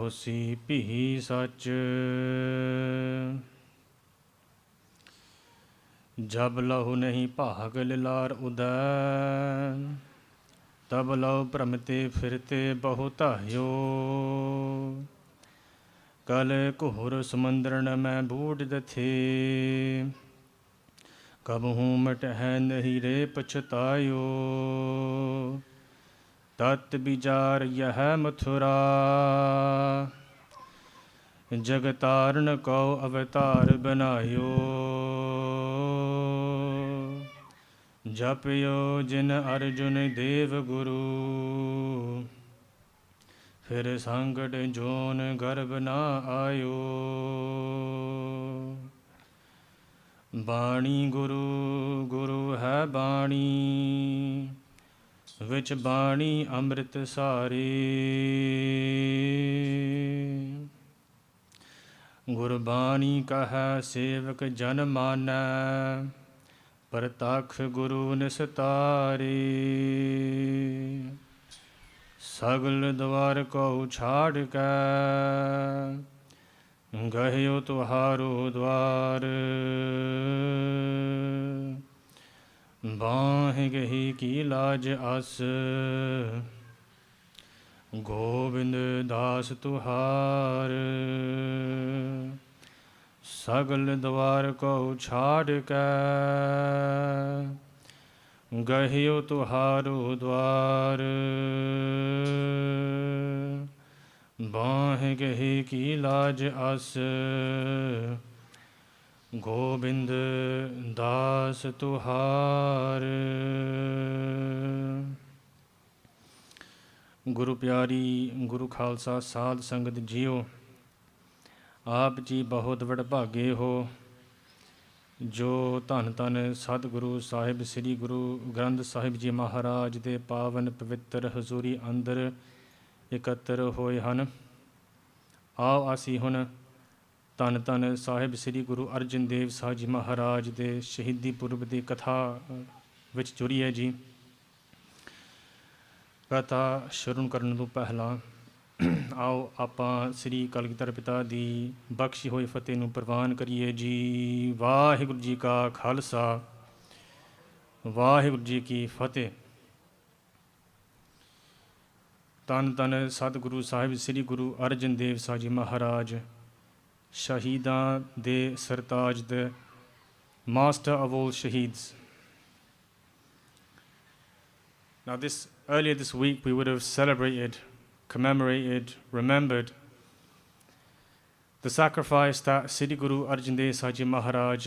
ਹੋਸੀ ਭੀ ਸੱਚ। जब लहु नहीं भाग लिलार उदय, तब लहु भ्रमते फिरते बहु धायो। कल घोर समुंदरन में बूढ़ दथे, कबहू मटह नहीं रे पछतायो। तत् विचार यह मथुरा, जगतारण को अवतार बनायो। जपयो जिन अर्जुन देव गुरु, फिर संकट जोन गर्भ ना आयो। बाणी गुरु गुरु है बाणी, विच बाणी अमृत सारी। गुरबाणी कह सेवक जन मानै, परतख गुरु निस्तारे। सगल द्वार को छाड़ कै, गह्यो तुहारो द्वार। बाँह गही की लाज अस, गोविंद दास तुहार। सगल द्वार को छाड़ कै, गह्यो तुहारो द्वार। बाँह गही की लाज अस, गोविंद दास तुहार। गुरु प्यारी गुरु खालसा साध संगत जियो, आप जी बहुत वਡਭਾਗੇ हो जो धन धन सतगुरु साहिब श्री गुरु ग्रंथ साहिब जी महाराज दे पावन पवित्र हजूरी अंदर इकत्र होए हन। आओ असी हुण धन धन साहिब श्री गुरु अर्जन देव साहिब जी महाराज दे शहीदी पुरब की कथा विच जुड़ीए जी। कथा शुरू करने तो पहला आओ आपां श्री कलगीधर पिता दी बख्शी होई फतेह नूं प्रवान करिए जी। वाहिगुरू जी का खालसा, वाहिगुरू जी की फतेह। धन धन सतगुरु साहिब श्री गुरु अर्जन देव साहिब जी महाराज, शहीदां दे सरताज, the master of all shaheeds. Now earlier this week we would have celebrated, commemorated, remembered the sacrifice that Sri Guru Arjan Dev Sahib Ji Maharaj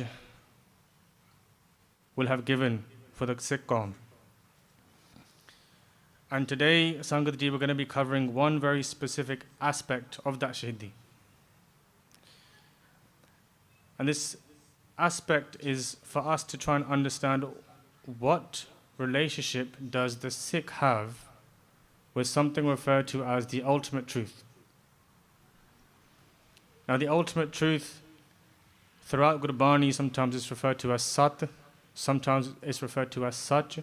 will have given for the Sikh Qaum. And today, Sangat Ji, we're going to be covering one very specific aspect of that Shahidi. And this aspect is for us to try and understand what relationship does the Sikh have with something referred to as the ultimate truth. Now, the ultimate truth throughout Gurbani sometimes is referred to as Sat, sometimes it's referred to as Sach.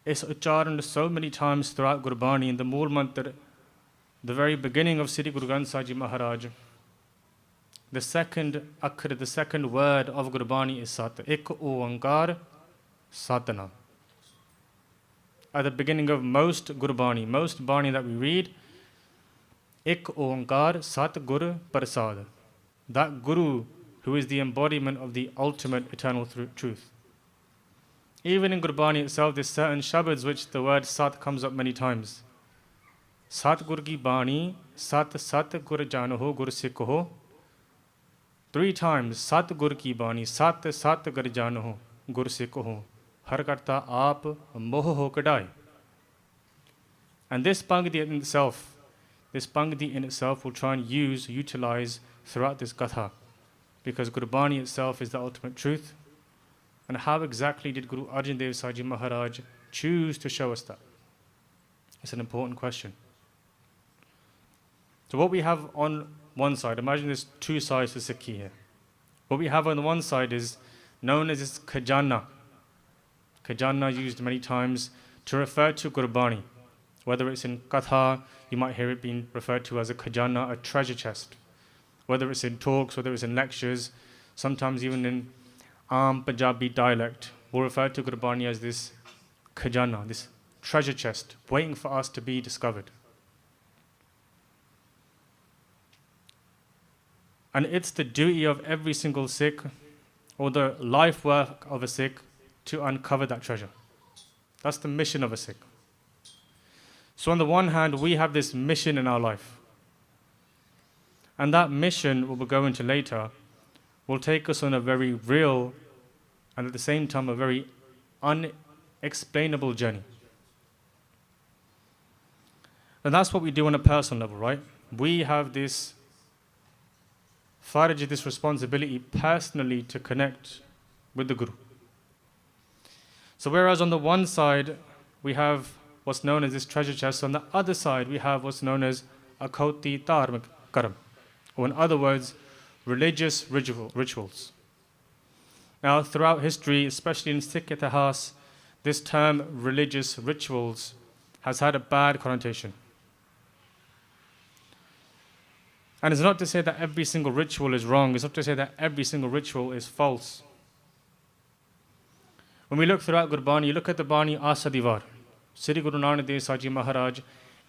It's ucharan so many times throughout Gurbani. In the Mool Mantra, the very beginning of Sri Guru Granth Sahib Ji Maharaj, the second akhar, the second word of Gurbani is Sat. Ik Oankar Satnam. At the beginning of most Gurbani, most Bani that we read, Ik Oankar Sat Gur Prasad. That Guru who is the embodiment of the ultimate eternal truth. Even in Gurbani itself, there's certain shabads which the word Sat comes up many times. Sat Gur ki Bani, Sat Sat Gur Janaho Gursikh ho. 3 times, Sat Gur ki Bani, Sat Sat Gur Janaho Gursikh ho. Har karta aap moh ho kadai. And this Pangti in itself will try and utilize throughout this Katha, because Gurbani itself is the ultimate truth. And how exactly did Guru Arjan Dev Sahib Ji Maharaj choose to show us that? It's an important question. So what we have on one side, imagine there's 2 sides to Sikhi here. What we have on the one side is known as this Khajana. Khajana used many times to refer to Gurbani, Whether it's in Katha, you might hear it being referred to as a khajana, a treasure chest. Whether it's in talks, whether it's in lectures, sometimes even in Punjabi dialect, we'll refer to Gurbani as this khajana, this treasure chest, waiting for us to be discovered. And it's the duty of every single Sikh, or the life work of a Sikh, to uncover that treasure. That's the mission of a Sikh. So on the one hand, we have this mission in our life. And that mission, what we'll go into later, will take us on a very real and at the same time a very unexplainable journey. And that's what we do on a personal level, right? We have this faraj, this responsibility personally to connect with the Guru. So whereas on the one side we have what's known as this treasure chest, on the other side we have what's known as akhauti dharmik karam, or in other words, religious rituals. Now throughout history, especially in Sikh itihas, this term religious rituals has had a bad connotation. And it's not to say that every single ritual is wrong, it's not to say that every single ritual is false. When we look throughout Gurbani, you look at the Bani Asa Divar, Sri Guru Nanak Dev Sahib Ji Maharaj.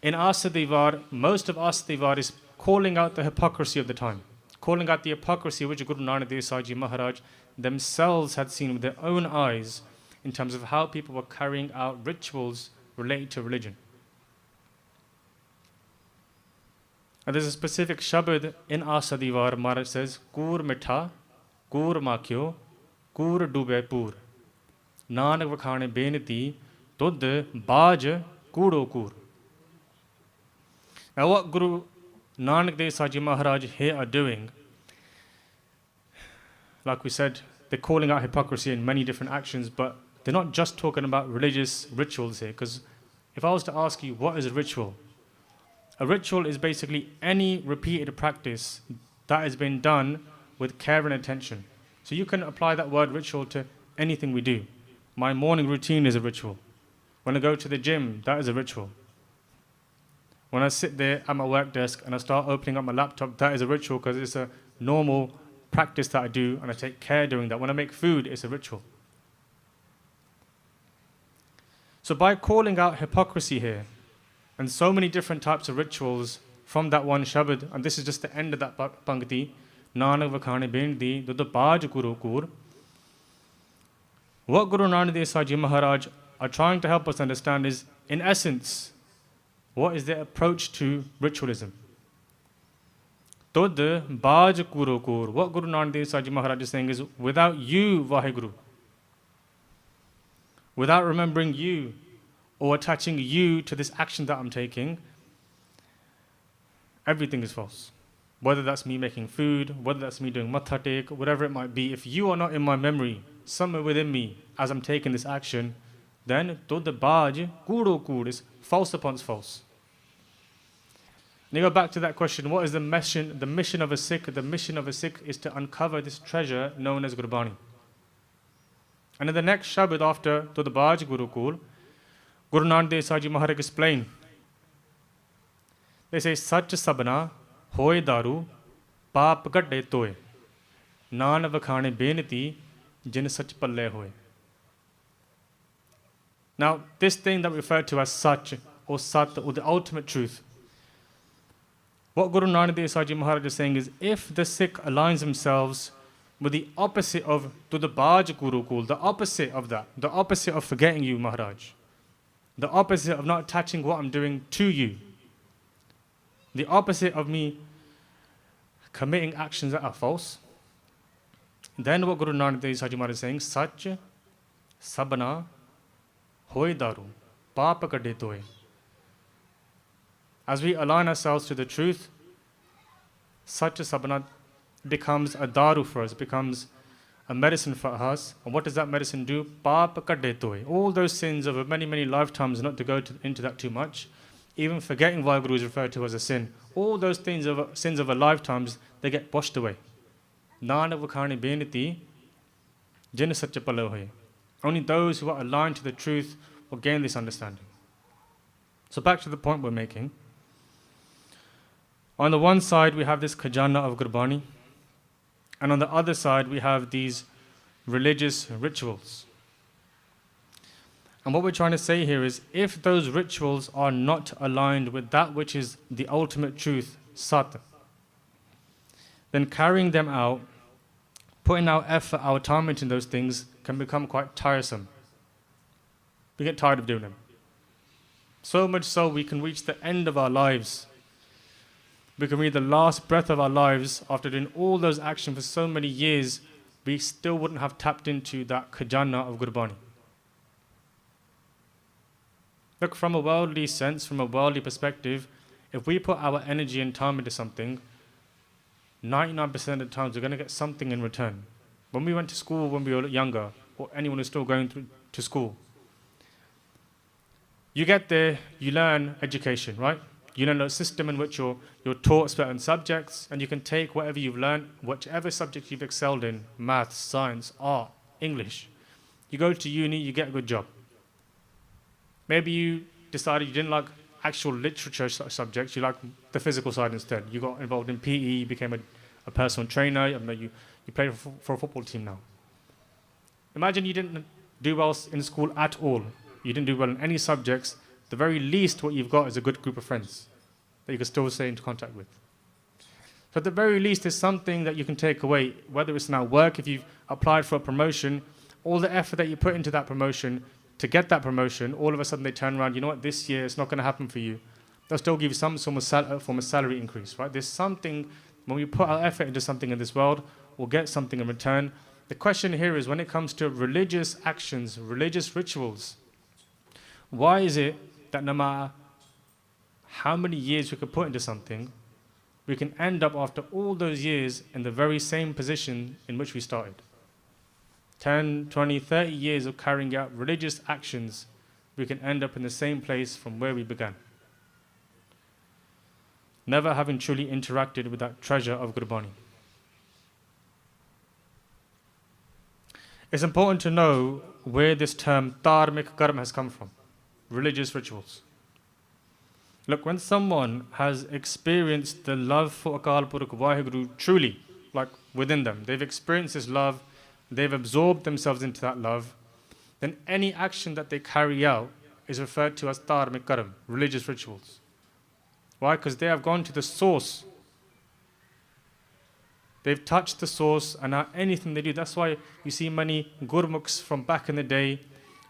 In Asa Divar, most of Asa Divar is calling out the hypocrisy of the time, calling out the hypocrisy which Guru Nanak Dev Sahib Ji Maharaj themselves had seen with their own eyes in terms of how people were carrying out rituals related to religion. And there's a specific shabad in Asa Divar. Maharaj says, Kur mitha, kur makyo, kur dube pur. Nanak vakhane beniti, tudd baaj kudo kur. Now what Guru Nanak Dev Sahib Ji Maharaj here are doing, like we said, they're calling out hypocrisy in many different actions, but they're not just talking about religious rituals here. Because if I was to ask you, what is a ritual? A ritual is basically any repeated practice that has been done with care and attention. So you can apply that word ritual to anything we do. My morning routine is a ritual. When I go to the gym, that is a ritual. When I sit there at my work desk and I start opening up my laptop, that is a ritual because it's a normal practice that I do and I take care doing that. When I make food, it's a ritual. So by calling out hypocrisy here, and so many different types of rituals from that one shabad, and this is just the end of that pankti, Nanak vakhane bendi, dudd baaj kuro kur. What Guru Nanak Dev Sahib Ji Maharaj are trying to help us understand is, in essence, what is their approach to ritualism? Dudd baaj kuro kur. What Guru Nanak Dev Sahib Ji Maharaj is saying is, without you, Vaheguru, without remembering you, or attaching you to this action that I'm taking, everything is false. Whether that's me making food, whether that's me doing matha tek, whatever it might be, if you are not in my memory, somewhere within me, as I'm taking this action, then to the baj, kudo kud, is false upon false. And you go back to that question, what is the mission? The mission of a Sikh? The mission of a Sikh is to uncover this treasure known as Gurbani. And in the next shabad after to the baj Gurukul, Guru Nanak Dev Sahib Ji Maharaj explain. They say, Sach sabna hoye daru, paap gadde toye, naan vakhane beniti, jin sach palle hoye. Now, this thing that we refer to as Sach or Sat or the ultimate truth, what Guru Nanak Dev Sahib Ji Maharaj is saying is, if the Sikh aligns themselves with the opposite of to the Baj Gurukul, the opposite of that, the opposite of forgetting you, Maharaj, the opposite of not attaching what I'm doing to you, the opposite of me committing actions that are false, then what Guru Nanak Dev Sahib Ji Maharaj is saying, Sach sabna hoy daru, paap kadde toye. As we align ourselves to the truth, Sach sabna becomes a daru for us, becomes a medicine for us. And what does that medicine do? Paap kadde toy. All those sins over many, many lifetimes, not to go into that too much, even forgetting Vaheguru is referred to as a sin. All those things sins over lifetimes, they get washed away. Nanak vakhane beniti, jin sacha palo hoye. Only those who are aligned to the truth will gain this understanding. So back to the point we're making. On the one side, we have this khajana of Gurbani, and on the other side, we have these religious rituals. And what we're trying to say here is, if those rituals are not aligned with that which is the ultimate truth, Sat, then carrying them out, putting our effort, our time into those things can become quite tiresome. We get tired of doing them. So much so we can reach the end of our lives. We can read the last breath of our lives after doing all those actions for so many years, we still wouldn't have tapped into that khajana of Gurbani. Look, from a worldly sense, from a worldly perspective, if we put our energy and time into something, 99% of the times we're going to get something in return. When we went to school when we were younger, or anyone who's still going to school, you get there, you learn education, right? You learn a system in which you're taught certain subjects, and you can take whatever you've learned, whichever subject you've excelled in, maths, science, art, English. You go to uni, you get a good job. Maybe you decided you didn't like actual literature subjects, you like the physical side instead. You got involved in PE, you became a personal trainer, I know you play for a football team now. Imagine you didn't do well in school at all. You didn't do well in any subjects. The very least what you've got is a good group of friends that you can still stay into contact with. So at the very least, there's something that you can take away, whether it's now work, if you've applied for a promotion, all the effort that you put into that promotion to get that promotion, all of a sudden they turn around, you know what, this year it's not going to happen for you. They'll still give you some form of salary increase, right? There's something, when we put our effort into something in this world, we'll get something in return. The question here is, when it comes to religious actions, religious rituals, why is it that no matter how many years we could put into something, we can end up after all those years in the very same position in which we started? 10, 20, 30 years of carrying out religious actions, we can end up in the same place from where we began. Never having truly interacted with that treasure of Gurbani. It's important to know where this term dharmik karma has come from. Religious rituals. Look, when someone has experienced the love for Akal Purakh Vaheguru truly, like within them, they've experienced this love, they've absorbed themselves into that love, then any action that they carry out is referred to as dharmik karma, religious rituals. Why? Because they have gone to the source. They've touched the source, and now anything they do, that's why you see many Gurmukhs from back in the day,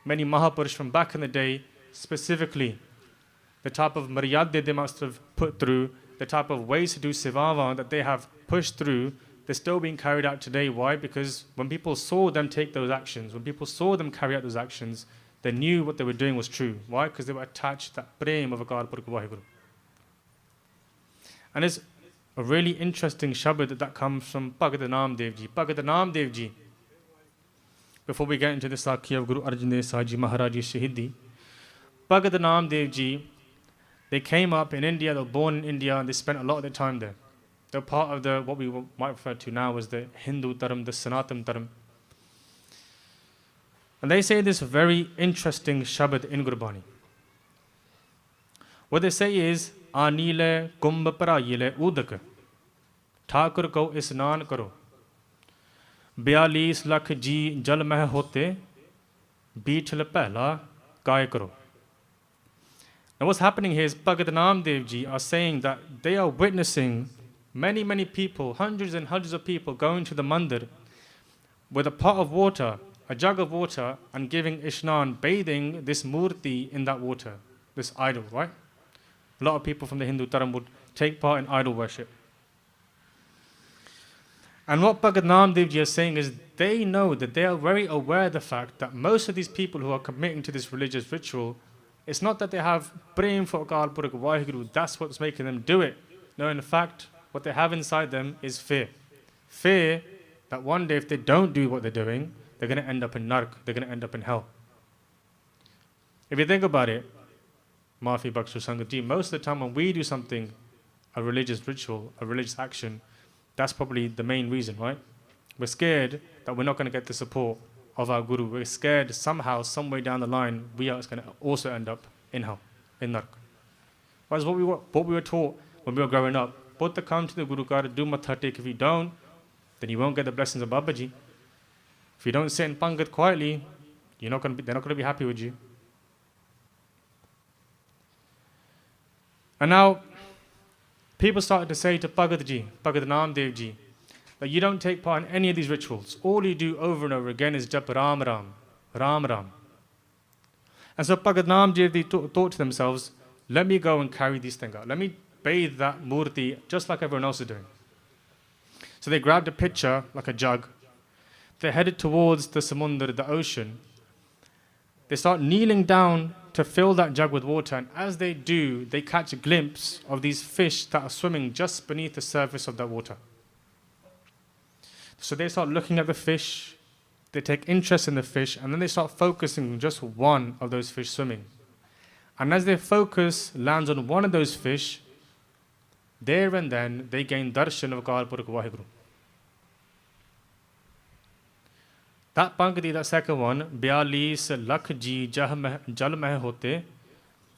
many Mahapurush from back in the day, specifically the type of maryade they must have put through, the type of ways to do sivava that they have pushed through, they're still being carried out today. Why? Because when people saw them take those actions, when people saw them carry out those actions, they knew what they were doing was true. Why? Because they were attached to that prem of Akal Purakh Vaheguru. And it's a really interesting shabad that comes from Bhagat Namdev Ji. Bhagat Namdev Ji, before we get into the Sakhi of Guru Arjan Dev Sahib Ji Maharaj's Shahidi, Bhagat Namdev Ji, they came up in India, they were born in India, and they spent a lot of their time there. They're part of the, what we might refer to now as the Hindu Dharam, the Sanatan Dharam. And they say this very interesting shabad in Gurbani. What they say is, Anile kumbh parayile udak, Thakur ko isnan karo, 42 lakh ji jal meh hote, beechal pehla काय करो. Now what's happening here is Bhagat Namdev Ji are saying that they are witnessing many people, hundreds and hundreds of people going to the mandir with a pot of water, a jug of water, and giving ishnan, bathing this murti in that water, this idol, right? A lot of people from the Hindu Dharam would take part in idol worship. And what Bhagat Namdev Ji is saying is they know that they are very aware of the fact that most of these people who are committing to this religious ritual, it's not that they have prem for Akal Purakh Vaheguru, that's what's making them do it. No, in fact, what they have inside them is fear. Fear that one day if they don't do what they're doing, they're going to end up in nark, they're going to end up in hell. If you think about it, Maafi Bakshu Sangat Ji, most of the time when we do something, a religious ritual, a religious action, that's probably the main reason, right? We're scared that we're not going to get the support of our Guru. We're scared somehow, some way down the line, we are going to also end up in hell, in nark. That's what we were taught when we were growing up. But come to the Guru Ghar, do matha take. If you don't, then you won't get the blessings of Babaji. If you don't sit in Pangat quietly, they're not going to be happy with you. And now, people started to say to Bhagat Ji, Bhagat Namdev Ji, that you don't take part in any of these rituals. All you do over and over again is Jap Ram Ram, Ram Ram. And so Bhagat Namdev Ji thought to themselves, let me go and carry these things out. Let me bathe that murti just like everyone else is doing. So they grabbed a pitcher, like a jug. They headed towards the samundar, the ocean. They start kneeling down to fill that jug with water, and as they do, they catch a glimpse of these fish that are swimming just beneath the surface of that water. So they start looking at the fish, they take interest in the fish, and then they start focusing on just one of those fish swimming. And as their focus lands on one of those fish, there and then they gain darshan of Akal Purkh Waheguru. That pankti, that second one, 42 lakh ji jal meh hote,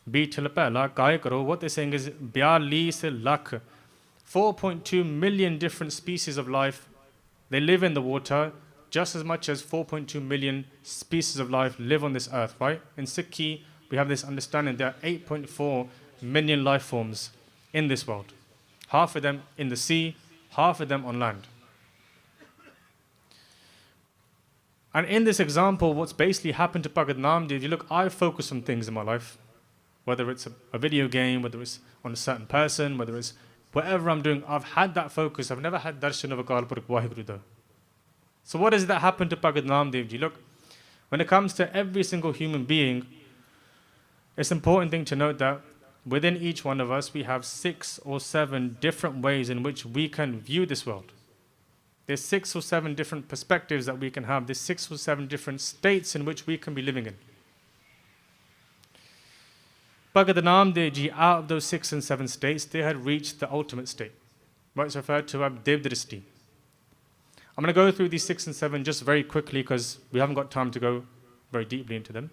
beetal pehla kai karo. What they're saying is 42 lakh, 4.2 million different species of life. They live in the water just as much as 4.2 million species of life live on this earth, right? In Sikhi, we have this understanding there are 8.4 million life forms in this world. Half of them in the sea, half of them on land. And in this example, what's basically happened to Bhagat Namdev, you look, I focus on things in my life, whether it's a video game, whether it's on a certain person, whether it's whatever I'm doing, I've had that focus. I've never had darshan of Akal Purkh Waheguru though. So what is that happened to Bhagat Namdev Ji? Look, when it comes to every single human being, it's an important thing to note that within each one of us, we have 6 or 7 different ways in which we can view this world. There's 6 or 7 different perspectives that we can have. There's 6 or 7 different states in which we can be living in. Bhagat Namdev Ji, out of those 6 and 7 states, they had reached the ultimate state. What's referred to as Devdristi. I'm going to go through these 6 and 7 just very quickly because we haven't got time to go very deeply into them.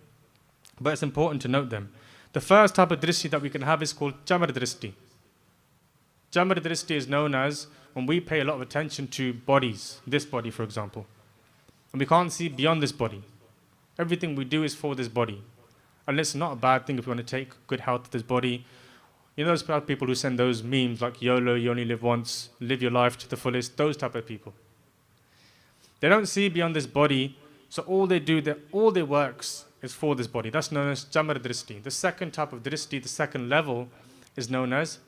But it's important to note them. The first type of dristi that we can have is called Chamar Dristi. Chamar Dristi is known as when we pay a lot of attention to bodies, this body for example, and we can't see beyond this body. Everything we do is for this body. And it's not a bad thing if we want to take good health of this body. You know those people who send those memes like YOLO, you only live once, live your life to the fullest, those type of people. They don't see beyond this body, so all they do, all their works is for this body. That's known as Chamar Dristi. The second type of Dristi, the second level, is known as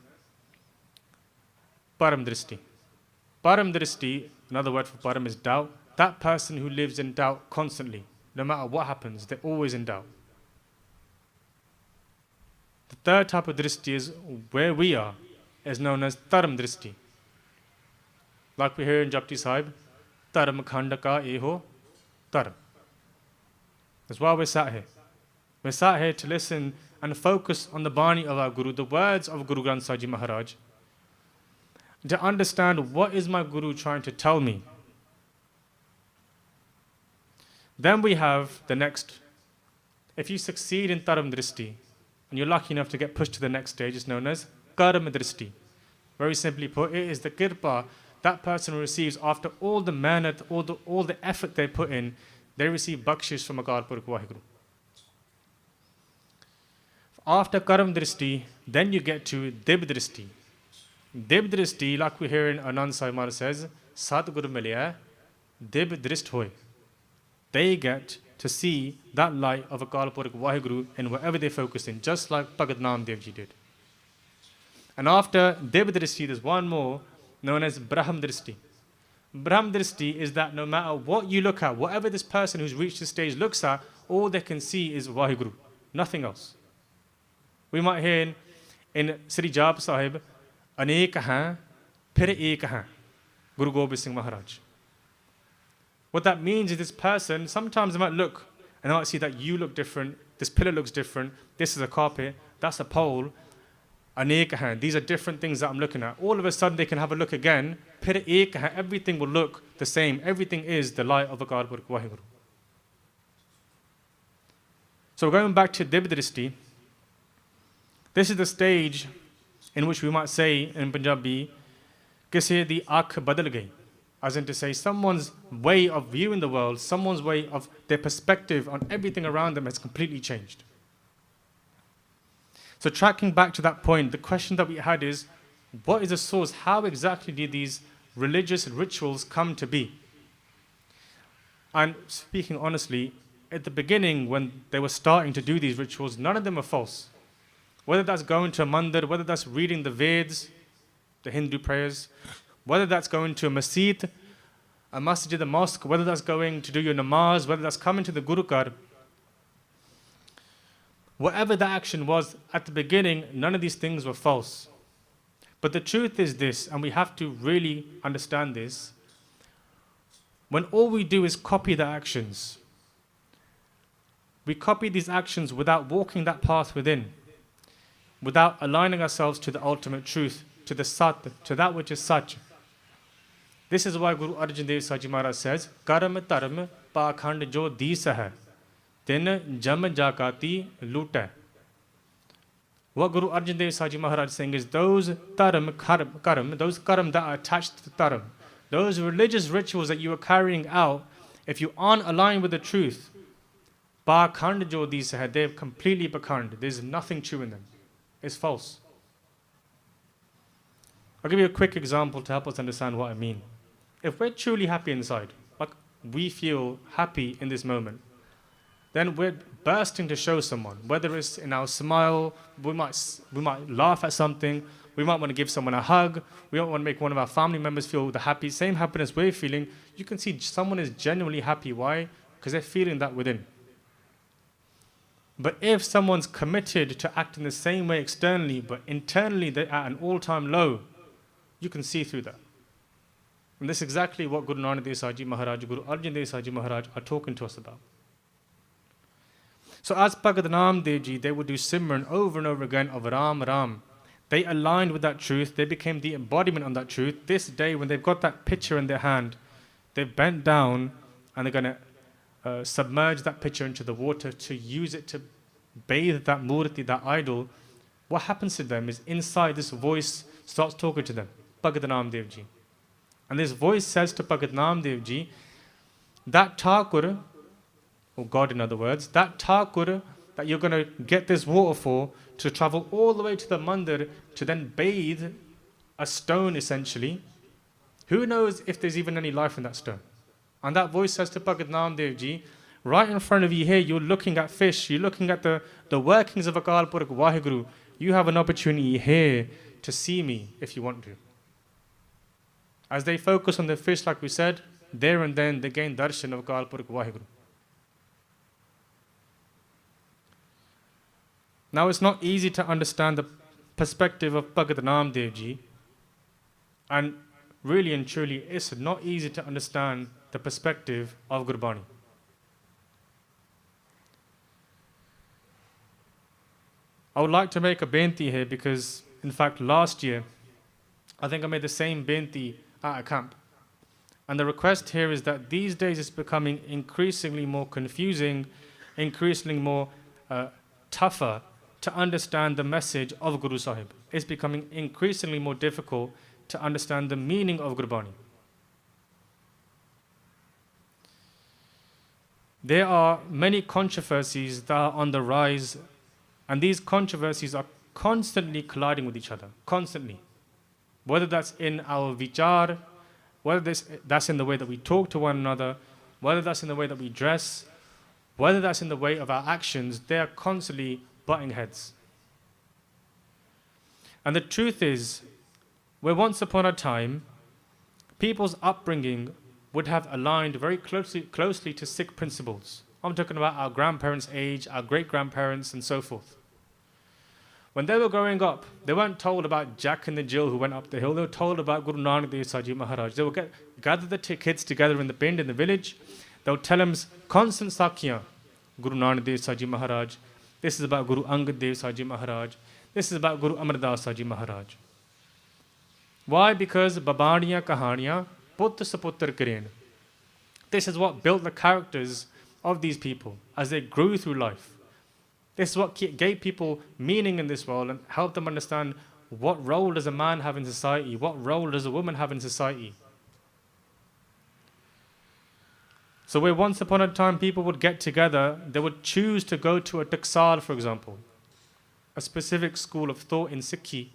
Param Dristi. Param Dristi, another word for Param is doubt. That person who lives in doubt constantly, no matter what happens, they're always in doubt. The third type of Dristi is where we are, is known as Taram Dristi. Like we hear in Japti Sahib, Taram Khanda ka eho Taram. That's why we're sat here. We're sat here to listen and focus on the Bani of our Guru, the words of Guru Granth Sahib Ji Maharaj, to understand what is my Guru trying to tell me. Then we have the next. If you succeed in Taram Dristi, and you're lucky enough to get pushed to the next stage, it's known as Karam Dristi. Very simply put, it is the kirpa that person receives after all the mehnat, all the effort they put in, they receive bakshish from Akal Purkh Waheguru. After Karam Dristi, then you get to Dib Dristi. Dib Dristi, like we hear in Anand Sahib Maharaj says, Satguru Milya, Dib Drist Hoy. They get to see that light of Akal Purkh Waheguru in whatever they focus in, just like Bhagat Namdev Ji did. And after Dib Dristi, there's one more known as Brahm Dristi. Brahm Dristi is that no matter what you look at, whatever this person who's reached this stage looks at, all they can see is Waheguru, nothing else. We might hear in Sri Jap Sahib, Anek hain, phir ek hain, Guru Gobind Singh Maharaj. What that means is this person, sometimes they might look, and they might see that you look different, this pillar looks different, this is a carpet, that's a pole, Anek hain. These are different things that I'm looking at. All of a sudden they can have a look again, phir ek hain, everything will look the same. Everything is the light of Akal Purkh Waheguru. So going back to Dib Dristi, this is the stage in which we might say in Punjabi, Kise di akh badal gayi. As in to say, someone's way of viewing the world, someone's way of their perspective on everything around them has completely changed. So tracking back to that point, the question that we had is, what is the source? How exactly did these religious rituals come to be? And speaking honestly, at the beginning, when they were starting to do these rituals, none of them were false. Whether that's going to a mandir, whether that's reading the Veds, the Hindu prayers, whether that's going to a masjid, a masjid, a mosque, whether that's going to do your namaz, whether that's coming to the Gurukar, whatever the action was, at the beginning, none of these things were false. But the truth is this, and we have to really understand this, when all we do is copy the actions, we copy these actions without walking that path within, without aligning ourselves to the ultimate truth, to the Sat, to that which is Sach. This is why Guru Arjan Dev Saji Maharaj says, Karam Taram Pakhand Jo Deesa hai, Tin Jam Jakati Luta. What Guru Arjan Dev Saji Maharaj is saying is those karam, those karam that are attached to taram, those religious rituals that you are carrying out, if you aren't aligned with the truth, Pakhand Jo Deesa hai, they're completely pakhand. There's nothing true in them. It's false. I'll give you a quick example to help us understand what I mean. If we're truly happy inside, like we feel happy in this moment, then we're bursting to show someone, whether it's in our smile, we might laugh at something, we might want to give someone a hug, we might want to make one of our family members feel the same happiness we're feeling. You can see someone is genuinely happy. Why? Because they're feeling that within. But if someone's committed to acting the same way externally, but internally they're at an all-time low, you can see through that. And this is exactly what Guru Nanak Dev Saji Maharaj, Guru Arjan Dev Saji Maharaj are talking to us about. So as Bhagat Naam Dev Ji, they would do Simran over and over again of Ram Ram. They aligned with that truth. They became the embodiment on that truth. This day, when they've got that picture in their hand, they've bent down and they're going to submerge that picture into the water to use it to bathe that murti, that idol. What happens to them is inside this voice starts talking to them, Bhagat Naam Dev Ji. And this voice says to Bhagat Naam Dev Ji, that Thakur, or God in other words, that Thakur that you're going to get this water for, to travel all the way to the mandir to then bathe a stone essentially. Who knows if there's even any life in that stone? And that voice says to Bhagat Naam Dev Ji, right in front of you here, you're looking at fish, you're looking at the workings of Akal Purakh Waheguru. You have an opportunity here to see me if you want to. As they focus on the fish, like we said, there and then they gain darshan of Akal Purakh Waheguru. Now it's not easy to understand the perspective of Bhagat Naam Dev Ji, and really and truly it's not easy to understand the perspective of Gurbani. I would like to make a benti here because, in fact, last year, I think I made the same benti at a camp. And the request here is that these days it's becoming increasingly more confusing, increasingly more tougher to understand the message of Guru Sahib. It's becoming increasingly more difficult to understand the meaning of Gurbani. There are many controversies that are on the rise, and these controversies are constantly colliding with each other, constantly. Whether that's in our vichar, whether that's in the way that we talk to one another, whether that's in the way that we dress, whether that's in the way of our actions, they are constantly butting heads. And the truth is, where once upon a time, people's upbringing would have aligned very closely to Sikh principles. I'm talking about our grandparents' age, our great-grandparents, and so forth. When they were growing up, they weren't told about Jack and the Jill who went up the hill. They were told about Guru Nanak Dev Saji Maharaj. They would gather the kids together in the pind, in the village. They would tell them constant sakhiyan. Guru Nanak Dev Saji Maharaj. This is about Guru Angad Dev Saji Maharaj. This is about Guru Amar Das Saji Maharaj. Why? Because babaniyan kahaniyan putt saputtar karen. This is what built the characters of these people as they grew through life. This is what gave people meaning in this world and helped them understand what role does a man have in society? What role does a woman have in society? So where once upon a time people would get together, they would choose to go to a taksal, for example, a specific school of thought in Sikhi,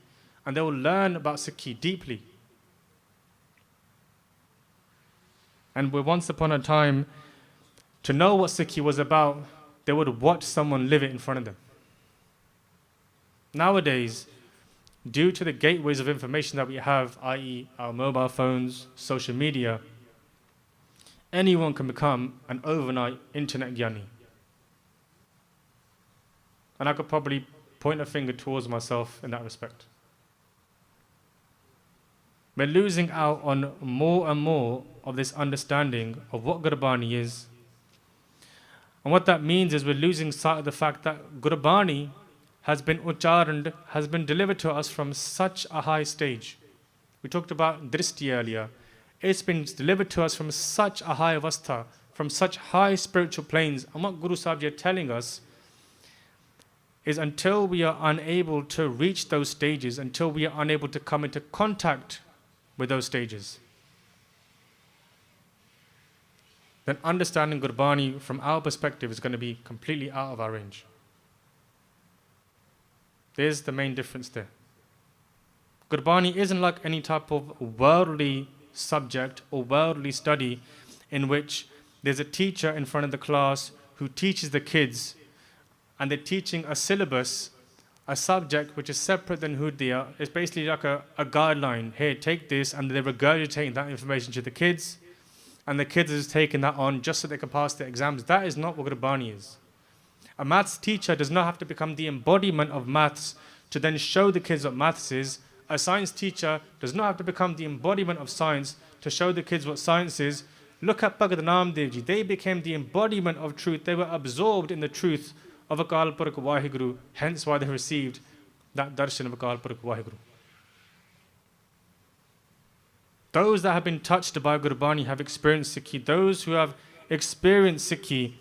and they will learn about Sikhi deeply. And where once upon a time, to know what Sikhi was about, they would watch someone live it in front of them. Nowadays, due to the gateways of information that we have, i.e. our mobile phones, social media, anyone can become an overnight internet gyani. And I could probably point a finger towards myself in that respect. We're losing out on more and more of this understanding of what Gurbani is. And what that means is we're losing sight of the fact that Gurbani has been ucharaned, has been delivered to us from such a high stage. We talked about dristi earlier. It's been delivered to us from such a high avastha, from such high spiritual planes. And what Guru Sahib ji are telling us is until we are unable to reach those stages, until we are unable to come into contact with those stages, then understanding Gurbani from our perspective is going to be completely out of our range. There's the main difference there. Gurbani isn't like any type of worldly subject or worldly study in which there's a teacher in front of the class who teaches the kids, and they're teaching a syllabus, a subject which is separate than Hudiyah. It's basically like a guideline. Here, take this, and they're regurgitating that information to the kids, and the kids are just taking that on just so they can pass their exams. That is not what Gurbani is. A maths teacher does not have to become the embodiment of maths to then show the kids what maths is. A science teacher does not have to become the embodiment of science to show the kids what science is. Look at Bhagat Namdev ji. They became the embodiment of truth. They were absorbed in the truth of Akal Purakh Waheguru, hence why they received that darshan of Akal Purakh Waheguru. Those that have been touched by Gurbani have experienced Sikhi. Those who have experienced Sikhi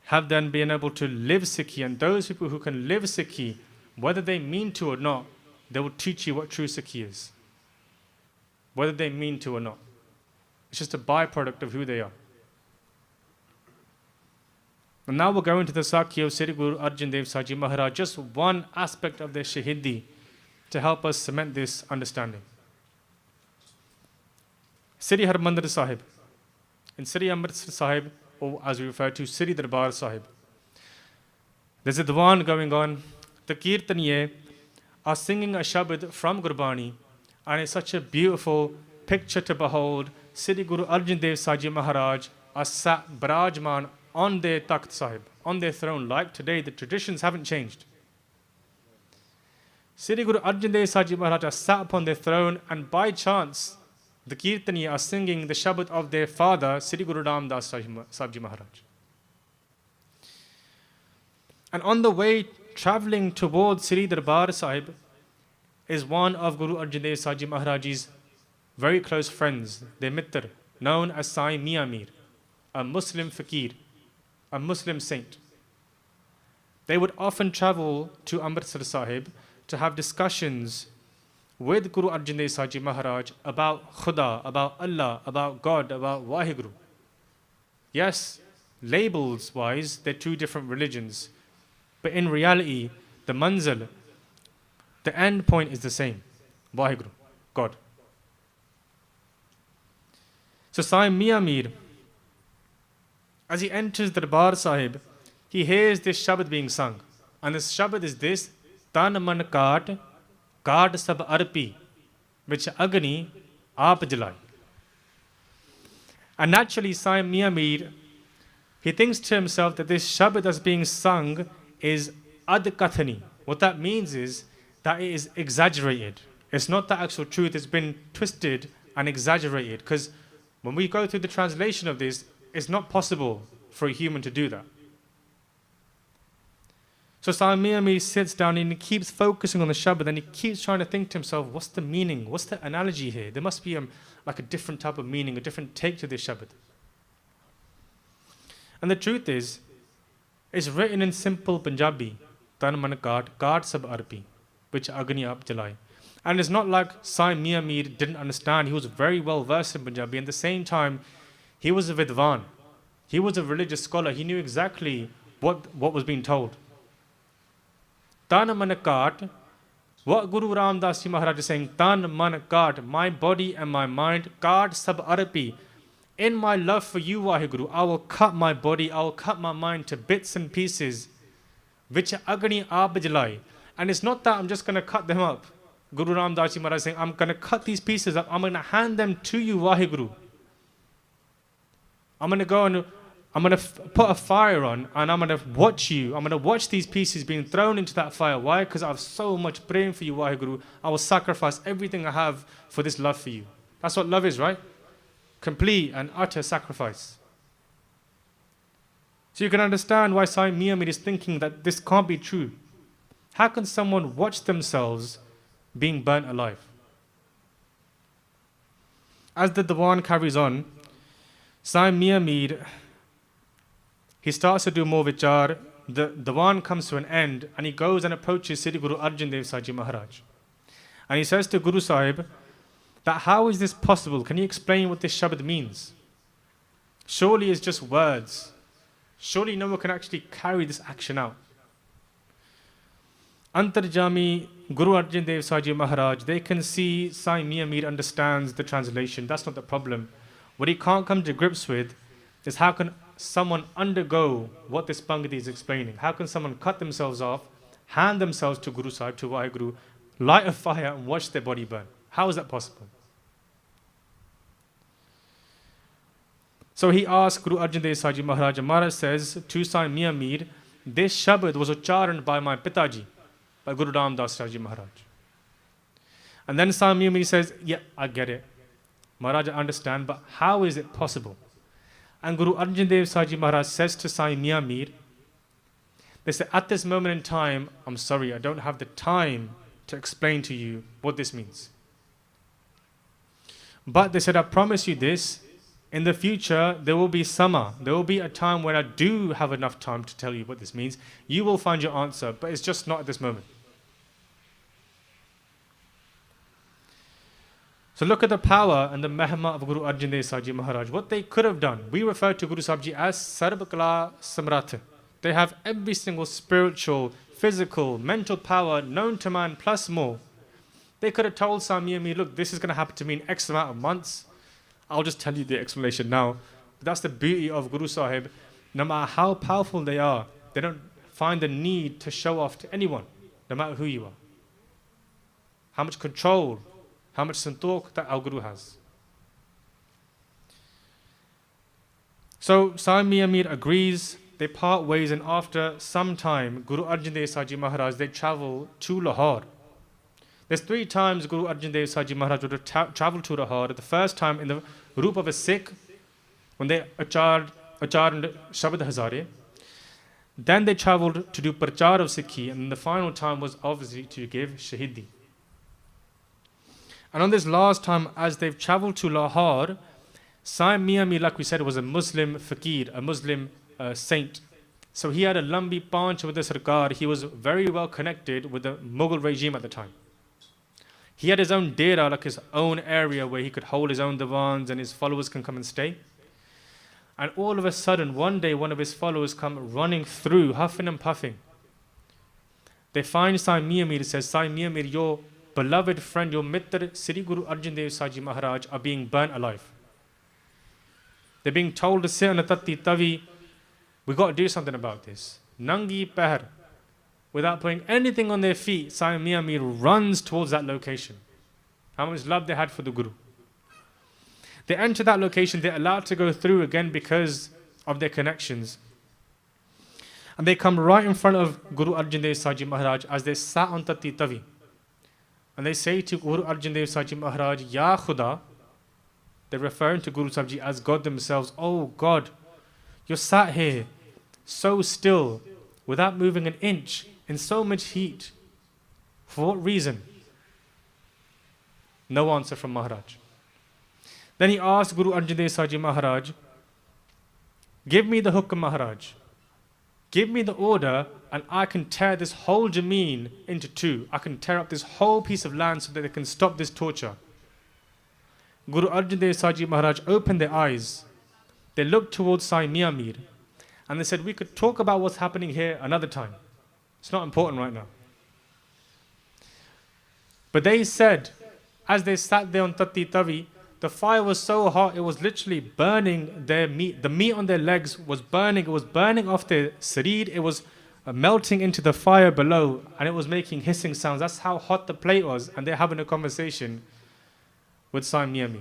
have then been able to live Sikhi. And those people who can live Sikhi, whether they mean to or not, they will teach you what true Sikhi is. Whether they mean to or not. It's just a byproduct of who they are. And now we're going to the Sakhi of Sri Guru Arjan Dev Sahib Ji Maharaj, just one aspect of their Shahidi to help us cement this understanding. Sri Harmandir Sahib, in Sri Amritsar Sahib, or as we refer to, Sri Darbar Sahib, there's a Diwan going on. The Kirtaniye are singing a Shabad from Gurbani, and it's such a beautiful picture to behold. Sri Guru Arjan Dev Sahib Ji Maharaj are sat Brajman on their Takht Sahib, on their throne, like today. The traditions haven't changed. Sri Guru Arjan Dev Sahib Ji Maharaj are sat upon their throne, and by chance, the Kirtaniya are singing the Shabad of their father, Sri Guru Ram Das Sahib Ji Maharaj. And on the way travelling towards Sri Darbar Sahib is one of Guru Arjan Dev Sahib Ji Maharaj's very close friends, their mitr, known as Sai Mian Mir, a Muslim fakir, a Muslim saint. They would often travel to Amritsar Sahib to have discussions with Guru Arjan Dev Sahib Ji Maharaj about Khuda, about Allah, about God, about Waheguru. Yes, labels wise, they're two different religions. But in reality, the manzil, the end point is the same. Waheguru, God. So Sai Mian Mir, as he enters the Darbar Sahib, he hears this Shabad being sung. And this Shabad is this: Tan man kaat, kaat sab arpi, which agni aap jalai. And naturally, Sai Mian Mir, he thinks to himself that this Shabad that's being sung is ad kathani. What that means is that it is exaggerated. It's not the actual truth, it's been twisted and exaggerated. Because when we go through the translation of this, it's not possible for a human to do that. So Sai Mian Mir sits down and he keeps focusing on the Shabad, and he keeps trying to think to himself, what's the meaning? What's the analogy here? There must be like a different type of meaning, a different take to this Shabad. And the truth is, it's written in simple Punjabi, Tan man kaat, kaat sab arpi. which Agni aap jalai. And it's not like Sai Mian Mir didn't understand. He was very well versed in Punjabi. At the same time, he was a Vidwan. He was a religious scholar. He knew exactly what was being told. Tan man kaat, what Guru Ram Das Ji Maharaj is saying, Tan man kaat, my body and my mind, kaat sab arapi. In my love for you, Waheguru, I will cut my body, I will cut my mind to bits and pieces, which Agni aap jalai. And it's not that I'm just going to cut them up. Guru Ram Das Ji Maharaj is saying, I'm going to cut these pieces up, I'm going to hand them to you, Waheguru. I'm going to go and I'm going to put a fire on and I'm going to watch you. I'm going to watch these pieces being thrown into that fire. Why? Because I have so much praying for you, Waheguru. I will sacrifice everything I have for this love for you. That's what love is, right? Complete and utter sacrifice. So you can understand why Sai Mian Mir is thinking that this can't be true. How can someone watch themselves being burnt alive? As the Diwan carries on, Sai Mian Mir, he starts to do more vichar. The Diwan comes to an end and he goes and approaches Sri Guru Arjan Dev Saji Maharaj. And he says to Guru Sahib that how is this possible? Can you explain what this Shabad means? Surely it's just words. Surely no one can actually carry this action out. Antarjami Guru Arjan Dev Saji Maharaj, they can see Sai Mian Mir understands the translation. That's not the problem. What he can't come to grips with is how can someone undergo what this Pangadi is explaining? How can someone cut themselves off, hand themselves to Guru Sahib, to Waheguru, light a fire and watch their body burn? How is that possible? So he asked Guru Arjan Dev Saji Maharaj, and Maharaj says to Sai Mian Mir, this Shabad was ucharan by my Pitaji, by Guru Ram Das Saji Maharaj. And then Sai Mian Mir says, yeah, I get it. Maharaj, I understand, but how is it possible? And Guru Arjan Dev Saji Maharaj says to Sai Mian Mir, they say, at this moment in time, I'm sorry, I don't have the time to explain to you what this means. But they said, I promise you this, in the future, there will be summer. There will be a time when I do have enough time to tell you what this means. You will find your answer, but it's just not at this moment. So look at the power and the mahima of Guru Arjan Dev Saji Maharaj. What they could have done. We refer to Guru Sahib Ji as Sarvakala Samrat. They have every single spiritual, physical, mental power known to man plus more. They could have told Sai Mian Mir, look, this is going to happen to me in X amount of months. I'll just tell you the explanation now. But that's the beauty of Guru Sahib. No matter how powerful they are, they don't find the need to show off to anyone, no matter who you are. How much control, how much santok that our Guru has. So Sai Mian Mir agrees. They part ways, and after some time, Guru Arjan Dev Saji Maharaj, they travel to Lahore. There's 3 times Guru Arjan Dev Saji Maharaj would have traveled to Lahore. The first time in the roop of a Sikh, when they acharned Shabad Hazare. Then they traveled to do Prachar of Sikhi, and the final time was obviously to give Shahidi. And on this last time, as they've traveled to Lahore, Sai Mian Mir, like we said, was a Muslim fakir, a Muslim saint. So he had a lambi panch with the Sarkar. He was very well connected with the Mughal regime at the time. He had his own dera, like his own area where he could hold his own divans and his followers can come and stay. And all of a sudden, one day, one of his followers come running through, huffing and puffing. They find Sai Mian Mir, says, Sai Mian Mir, your beloved friend, your mitr, Sri Guru Arjan Dev Saji Maharaj, are being burnt alive. They're being told to sit on a tatti tavi. We've got to do something about this. Nangi Pehar. Without putting anything on their feet, Sai Mian Mir runs towards that location. How much love they had for the Guru. They enter that location, they're allowed to go through again because of their connections. And they come right in front of Guru Arjan Dev Saji Maharaj as they sat on Tatti Tavi. And they say to Guru Arjan Dev Saji Maharaj, Ya Khuda. They're referring to Guru Sahib Ji as God themselves. Oh God, you're sat here so still, without moving an inch, in so much heat. For what reason? No answer from Maharaj. Then he asked Guru Arjan Dev Saji Maharaj, give me the hukm, Maharaj. Give me the order and I can tear this whole Jameen into two. I can tear up this whole piece of land so that they can stop this torture. Guru Arjan Dev Saji Maharaj opened their eyes. They looked towards Sai Mia Mir and they said, we could talk about what's happening here another time. It's not important right now. But they said, as they sat there on Tatti Tavi, the fire was so hot, it was literally burning their meat. The meat on their legs was burning. It was burning off their sareer. It was melting into the fire below, and it was making hissing sounds. That's how hot the plate was. And they're having a conversation with Sai Mia Mir.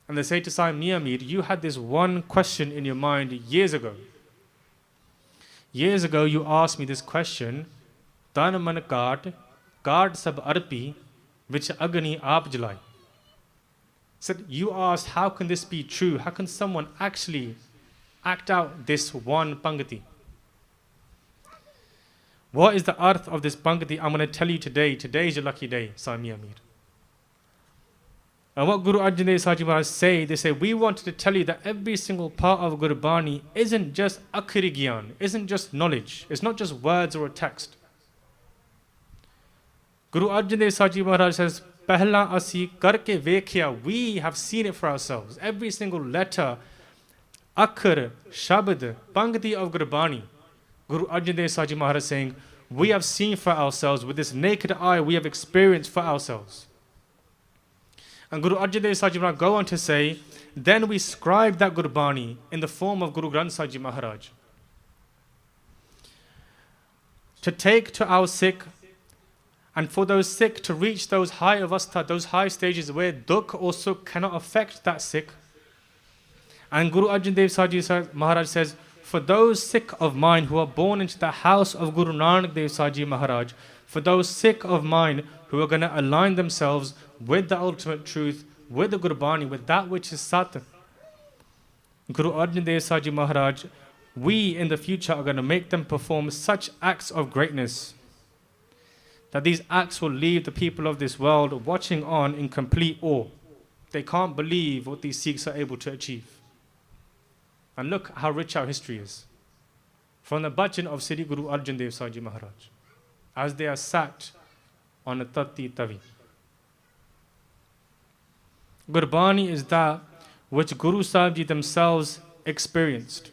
And they say to Sai Mia Mir, you had this one question in your mind years ago. Years ago, you asked me this question, Tan man kaat sab arpi, vich agni aap jalai. Said, you asked, how can this be true? How can someone actually act out this one pangati? What is the arth of this pangati? I'm going to tell you today. Today is your lucky day, Sai Mia Mir. And what Guru Arjan Dev Saji Maharaj say, they say, we wanted to tell you that every single part of Gurbani isn't just akhiri gyan, isn't just knowledge. It's not just words or a text. Guru Arjan Dev Saji Maharaj says, Pehla asi karke vekhya, we have seen it for ourselves. Every single letter, akhar, shabad, pangati of Gurbani. Guru Arjan Dev Saji Maharaj saying, we have seen for ourselves, with this naked eye, we have experienced for ourselves. And Guru Arjan Dev Saji Maharaj go on to say, then we scribed that Gurbani in the form of Guru Granth Sahib Maharaj to take to our Sikh, and for those Sikh to reach those high avastha, those high stages where dukh or sukh cannot affect that Sikh. And Guru Arjan Dev Saji Maharaj says, for those Sikh of mine who are born into the house of Guru Nanak Dev Saji Maharaj, for those Sikh of mine who are going to align themselves with the ultimate truth, with the Gurbani, with that which is Sat, Guru Arjan Dev Saji Maharaj, we in the future are going to make them perform such acts of greatness that these acts will leave the people of this world watching on in complete awe. They can't believe what these Sikhs are able to achieve. And look how rich our history is. From the bhajan of Sri Guru Arjan Dev Saji Maharaj, as they are sat on a Tatti Tavi. Gurbani is that which Guru Sahib Ji themselves experienced.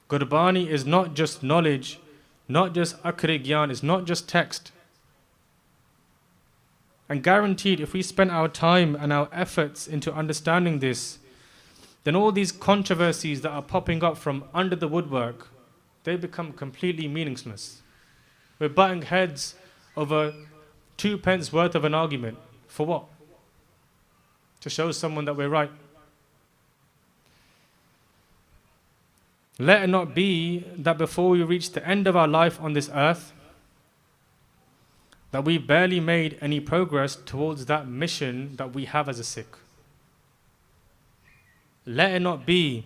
Gurbani is not just knowledge, not just akhri gyan, it's not just text. And guaranteed, if we spend our time and our efforts into understanding this, then all these controversies that are popping up from under the woodwork, they become completely meaningless. We're butting heads over 2 pence worth of an argument. For what? To show someone that we're right. Let it not be that before we reach the end of our life on this earth, that we've barely made any progress towards that mission that we have as a Sikh. Let it not be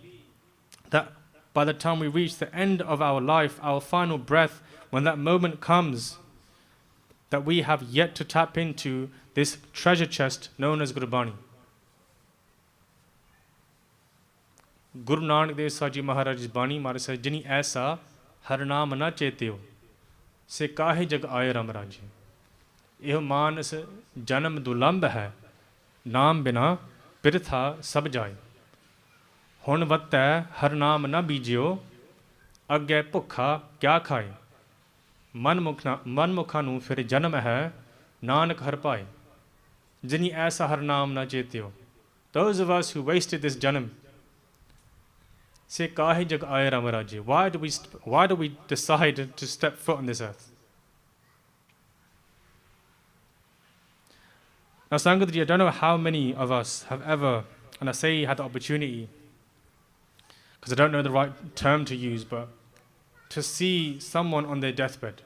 that by the time we reach the end of our life, our final breath, when that moment comes, that we have yet to tap into this treasure chest known as Gurbani. Guru Nanak Dev Saji Maharaj's Bani Maharaj says, Jini aisa har naam na cheteo, se kahe jag aaye Ram Rajye. Eho manas janam dulamb hai, naam bina pirtha sab jaye. Hun vattay har naam na bijyo, agge bhukha kya khaye. Man mukha nu fir janam hai, nanak har paye. Jini aisa har naam na cheteo. Those of us who wasted this janam, say kahe jag aaye Ram Rajye. Why do we decide to step foot on this earth? Now Sangatji, I don't know how many of us have ever, and I say had the opportunity, because I don't know the right term to use, but to see someone on their deathbed,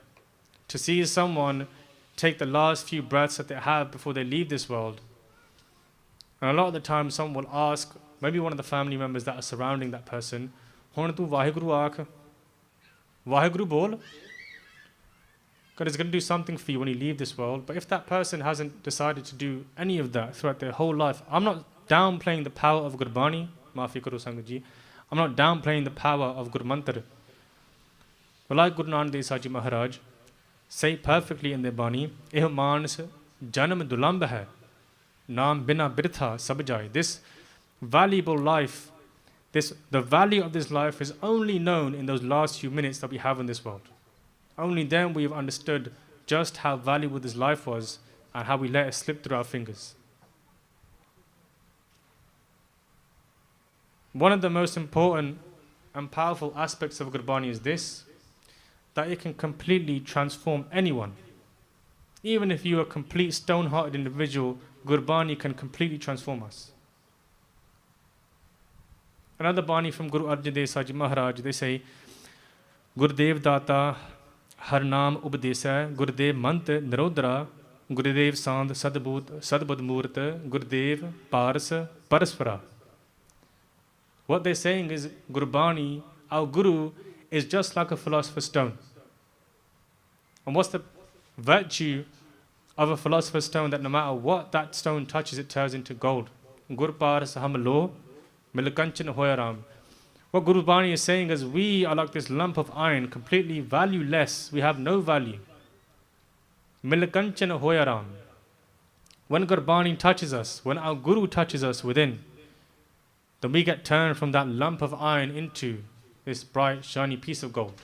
to see someone take the last few breaths that they have before they leave this world. And a lot of the time someone will ask, maybe one of the family members that are surrounding that person, Hun tu Vaheguru aakh, Vaheguru bol. God is going to do something for you when you leave this world. But if that person hasn't decided to do any of that throughout their whole life, I'm not downplaying the power of Gurbani, Maafi Karo Sangat Ji. I'm not downplaying the power of Gurmantar. But like Guru Nanak Dev Sahib Maharaj say perfectly in their Bani, "Eh manas janam dulamb hai, naam bina birtha sab jai." This valuable life, the value of this life is only known in those last few minutes that we have in this world. Only then we have understood just how valuable this life was and how we let it slip through our fingers. One of the most important and powerful aspects of Gurbani is this, that it can completely transform anyone. Even if you are a complete stone-hearted individual, Gurbani can completely transform us. Another Bani from Guru Arjan Dev Sahib Maharaj, they say, Gurudev Data Har Naam Ubdesa, Gurudev Mant Nirodra, Gurudev Sand Sadbud Murta, Gurudev Pars Parasvara. What they're saying is, Gurbani, our Guru, is just like a philosopher's stone. And what's the virtue of a philosopher's stone? That no matter what that stone touches, it turns into gold. Gur Pars Hamalo, Milakanchan Hoyaram. What Guru Bani is saying is, we are like this lump of iron, completely valueless. We have no value. Milakanchan Hoyaram. When Gurbani touches us, when our Guru touches us within, then we get turned from that lump of iron into this bright, shiny piece of gold.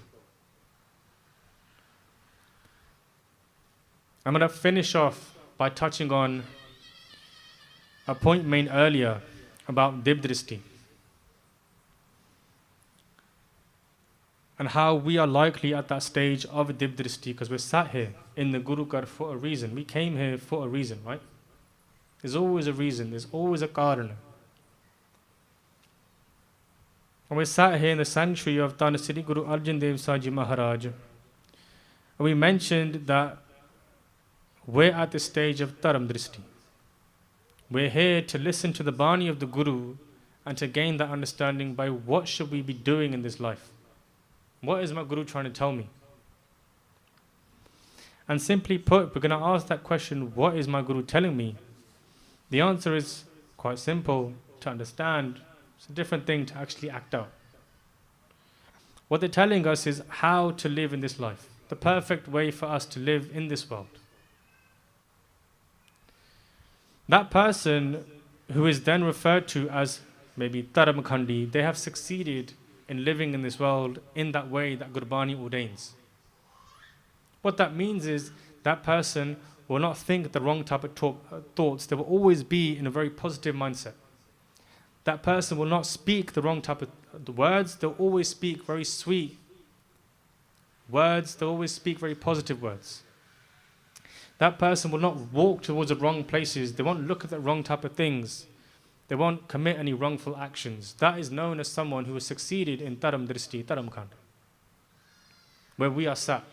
I'm going to finish off by touching on a point made earlier about Dibdristi and how we are likely at that stage of Dibdristi because we're sat here in the Guru Ghar for a reason. We came here for a reason, right? There's always a reason, there's always a karana. And we sat here in the sanctuary of Tana Sri Guru Arjan Dev Sahib Maharaj. And we mentioned that we're at the stage of Dharam Dristi. We're here to listen to the Bani of the Guru and to gain that understanding by what should we be doing in this life. What is my Guru trying to tell me? And simply put, we're going to ask that question, what is my Guru telling me? The answer is quite simple to understand. It's a different thing to actually act out. What they're telling us is how to live in this life, the perfect way for us to live in this world. That person who is then referred to as maybe Dharamkhandi, they have succeeded in living in this world in that way that Gurbani ordains. What that means is that person will not think the wrong type of thoughts. They will always be in a very positive mindset. That person will not speak the wrong type of words. They'll always speak very sweet words. They'll always speak very positive words. That person will not walk towards the wrong places. They won't look at the wrong type of things. They won't commit any wrongful actions. That is known as someone who has succeeded in Dharam Dristi, Dharam Khanda, where we are sat.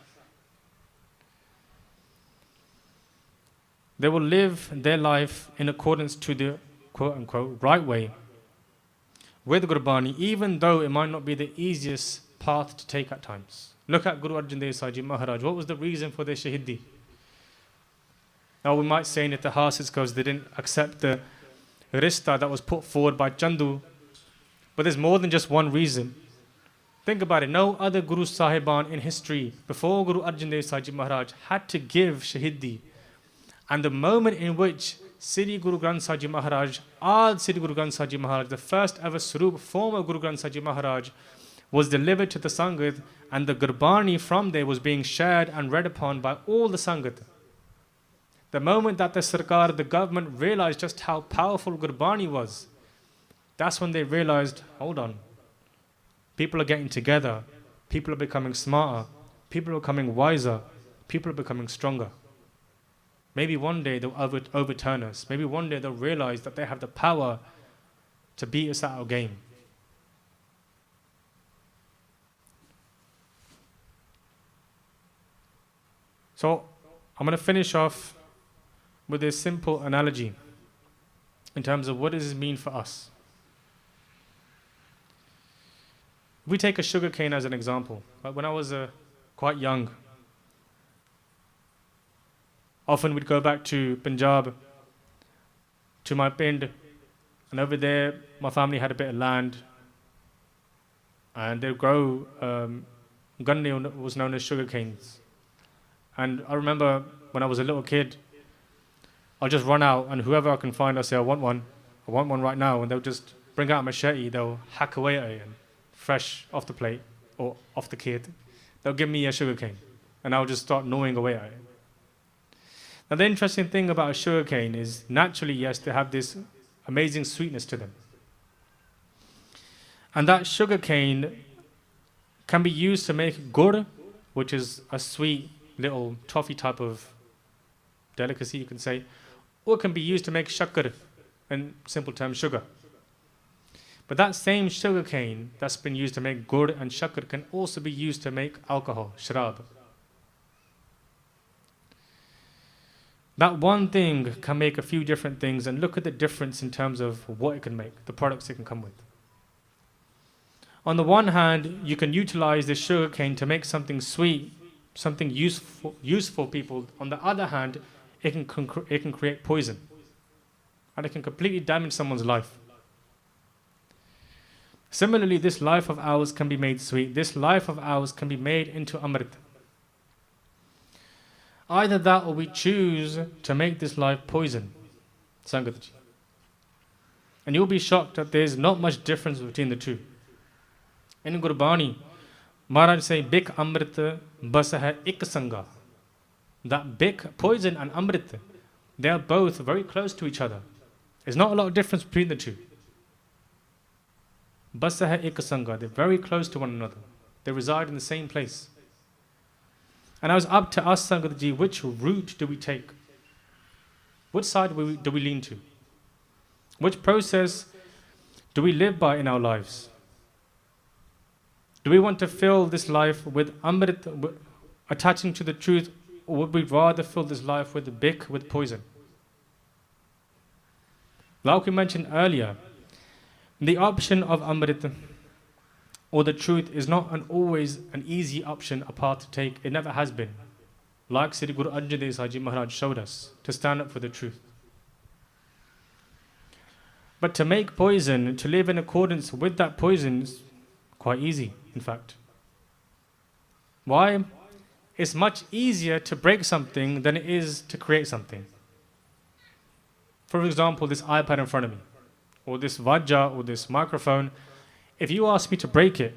They will live their life in accordance to the quote-unquote right way with Gurbani, even though it might not be the easiest path to take at times. Look at Guru Arjan Dev Sahib Maharaj. What was the reason for their shahidi? Now we might say in Itihas it's because they didn't accept the rista that was put forward by Chandu. But there's more than just one reason. Think about it. No other Guru Sahiban in history before Guru Arjan Dev Sahib Maharaj had to give shahidi. And the moment in which Sri Guru Granth Sahib Maharaj, Ad Sri Guru Granth Sahib Maharaj, the first ever Sarup form of Guru Granth Sahib Maharaj, was delivered to the Sangat, and the Gurbani from there was being shared and read upon by all the Sangat. The moment that the Sarkar, the government, realized just how powerful Gurbani was, that's when they realized, hold on, people are getting together, people are becoming smarter, people are becoming wiser, people are becoming stronger. Maybe one day they'll overturn us. Maybe one day they'll realize that they have the power to beat us at our game. So I'm going to finish off with this simple analogy in terms of what does this mean for us. We take a sugar cane as an example. When I was quite young, often we'd go back to Punjab, to my pind, and over there my family had a bit of land, and they'd grow ganne was known as sugar canes. And I remember when I was a little kid, I'll just run out and whoever I can find, I'll say, I want one right now. And they'll just bring out a machete, they'll hack away at it and fresh off the plate or off the kid. They'll give me a sugar cane and I'll just start gnawing away at it. Now the interesting thing about a sugar cane is naturally, yes, they have this amazing sweetness to them. And that sugar cane can be used to make gur, which is a sweet little toffee type of delicacy, you can say, or it can be used to make shakar, in simple terms, sugar. But that same sugar cane that's been used to make gur and shakar can also be used to make alcohol, sharab. That one thing can make a few different things, and look at the difference in terms of what it can make, the products it can come with. On the one hand, you can utilize this sugar cane to make something sweet, something useful people. On the other hand, it can create poison, and it can completely damage someone's life. Similarly, this life of ours can be made sweet. This life of ours can be made into amrit. Either that or we choose to make this life poison. Sangatji. And you'll be shocked that there's not much difference between the two. In Gurbani, Maharaj say, Bik amrit bas hai ik sanga. That bik, poison and amrit, they are both very close to each other. There's not a lot of difference between the two. Bas hai ik sanga, they're very close to one another. They reside in the same place. And now it's up to us, Sangatji, which route do we take? Which side do we lean to? Which process do we live by in our lives? Do we want to fill this life with amrit, attaching to the truth, or would we rather fill this life with the bik, with poison? Like we mentioned earlier, the option of amrit or the truth is not always an easy option, a path to take. It never has been. Like Sri Guru Arjan Dev Saji Maharaj showed us, to stand up for the truth. But to make poison, to live in accordance with that poison is quite easy, in fact. Why? It's much easier to break something than it is to create something. For example, this iPad in front of me, or this vajja, or this microphone. If you ask me to break it,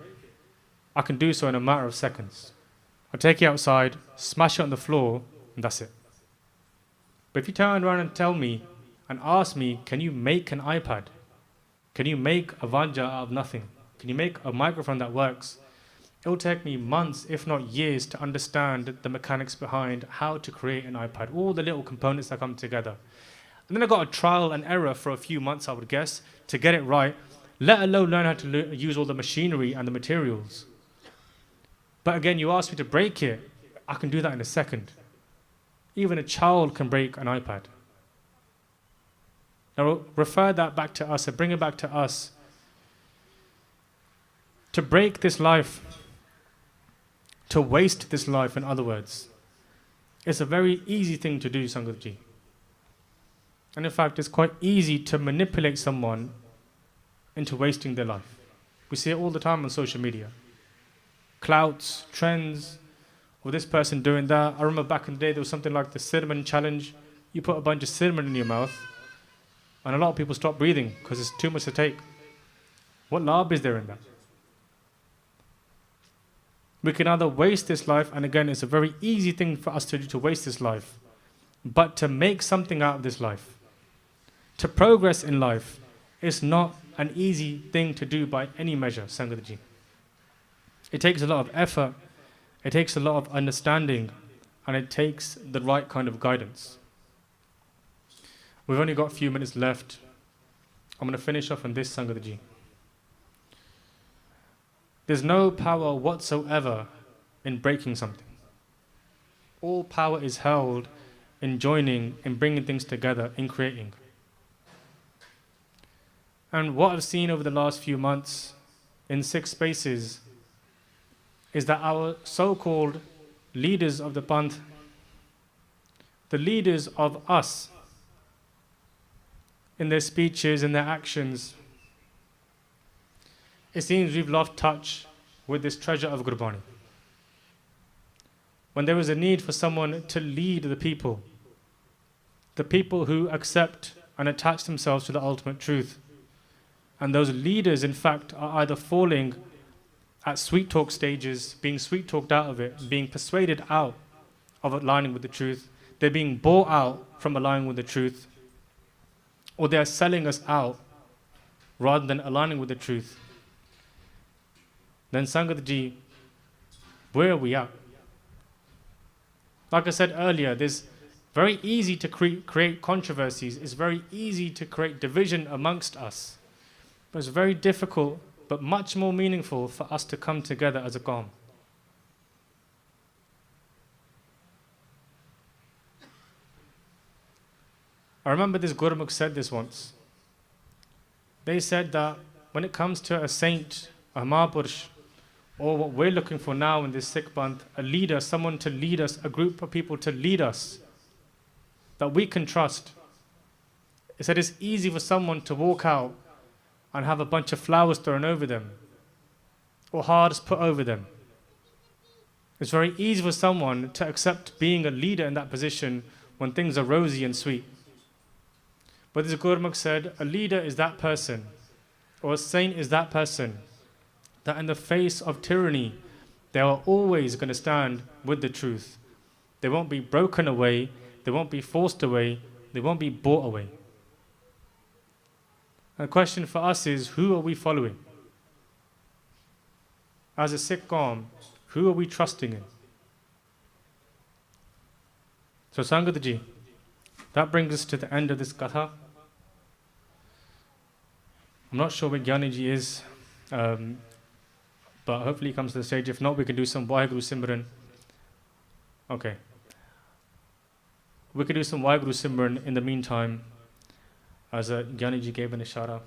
I can do so in a matter of seconds. I'll take it outside, smash it on the floor, and that's it. But if you turn around and tell me and ask me, can you make an iPad? Can you make a vajja out of nothing? Can you make a microphone that works? It will take me months, if not years, to understand the mechanics behind how to create an iPad, all the little components that come together. And then I got a trial and error for a few months, I would guess, to get it right, let alone learn how to use all the machinery and the materials. But again, you ask me to break it, I can do that in a second. Even a child can break an iPad. Now refer that back to us and bring it back to us. To break this life, to waste this life, in other words, it's a very easy thing to do, Sangatji. And in fact, it's quite easy to manipulate someone into wasting their life. We see it all the time on social media. Clouts, trends, or this person doing that. I remember back in the day, there was something like the cinnamon challenge. You put a bunch of cinnamon in your mouth, and a lot of people stop breathing because it's too much to take. What labh is there in that? We can either waste this life, and again, it's a very easy thing for us to do, to waste this life, but to make something out of this life, to progress in life, is not an easy thing to do by any measure, Sangatji. It takes a lot of effort, it takes a lot of understanding, and it takes the right kind of guidance. We've only got a few minutes left. I'm going to finish off on this, Sangatji. There's no power whatsoever in breaking something. All power is held in joining, in bringing things together, in creating. And what I've seen over the last few months in 6 spaces is that our so-called leaders of the Panth, the leaders of us, in their speeches, in their actions, it seems we've lost touch with this treasure of Gurbani. when there is a need for someone to lead the people who accept and attach themselves to the ultimate truth. And those leaders, in fact, are either falling at sweet talk stages, being sweet talked out of it, being persuaded out of aligning with the truth. They're being bought out from aligning with the truth, or they're selling us out rather than aligning with the truth. Then Sangat Ji, where are we at? Like I said earlier, there's very easy to create controversies. It's very easy to create division amongst us. But it's very difficult, but much more meaningful for us to come together as a Qawm. I remember this Gurmukh said this once. They said that when it comes to a saint, a Mahapurush, or what we're looking for now in this Sikh Panth, a leader, someone to lead us, a group of people to lead us, that we can trust. It said it's easy for someone to walk out and have a bunch of flowers thrown over them, or hearts put over them. It's very easy for someone to accept being a leader in that position when things are rosy and sweet. But as Gurmukh said, a leader is that person, or a saint is that person, that in the face of tyranny, they are always going to stand with the truth. They won't be broken away, they won't be forced away, they won't be bought away. And the question for us is, who are we following? As a Sikh Qawm, who are we trusting in? So Sangat Ji, that brings us to the end of this Katha. I'm not sure where Gyani Ji is, but hopefully he comes to the stage. If not, we can do some Waheguru Simran. Okay. We could do some Waheguru Simran in the meantime, as Gyani Ji gave an ishara.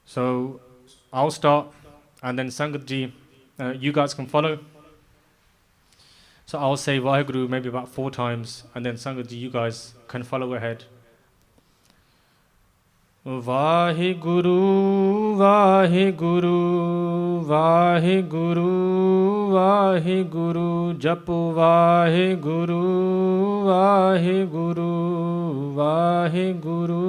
So I'll start, and then Sangat Ji, you guys can follow. So I'll say Waheguru maybe about 4 times, and then Sangat Ji, you guys can follow ahead. Vaheguru, Vaheguru, Vaheguru, Vaheguru, Japu Vaheguru, Vaheguru, Vaheguru,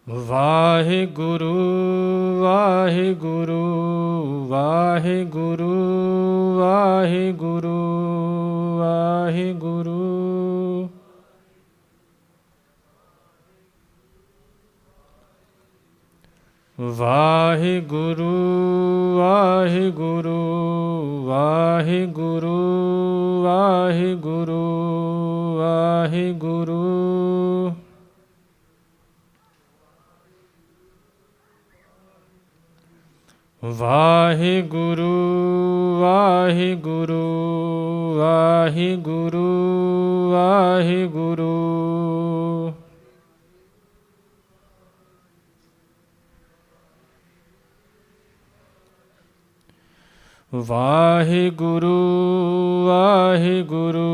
Vaheguru, Vaheguru, Vaheguru, Vaheguru, Vaheguru. Vaheguru, Vaheguru, Vaheguru, Vaheguru, Vaheguru. Vaheguru, Vaheguru, Vaheguru, Vaheguru. Vaheguru, Vaheguru,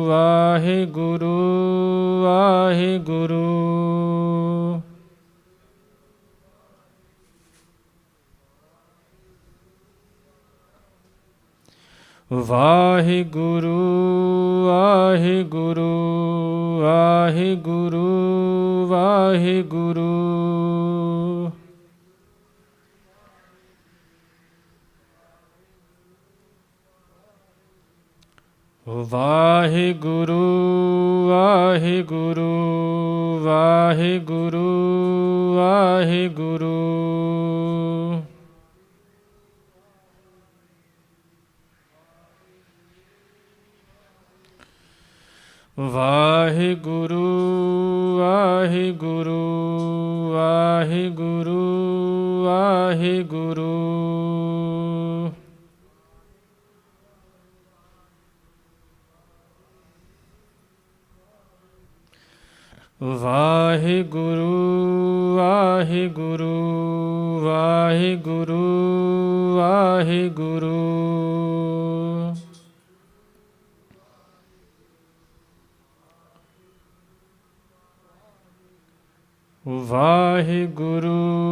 Vaheguru, Vaheguru. Vaheguru, Vaheguru, Vaheguru, Vaheguru. Vaheguru, Vaheguru, Vaheguru, Vaheguru. Vaheguru, Vaheguru, Vaheguru, Vaheguru. Vaheguru, Vaheguru, Vaheguru, Vaheguru. Waheguru Waheguru Waheguru Waheguru Waheguru Waheguru Waheguru Waheguru Waheguru Waheguru Waheguru Waheguru Waheguru Waheguru Waheguru Waheguru Waheguru Waheguru Waheguru ji Waheguru Waheguru Waheguru Waheguru Waheguru Waheguru Waheguru Waheguru Waheguru Waheguru Waheguru Waheguru Waheguru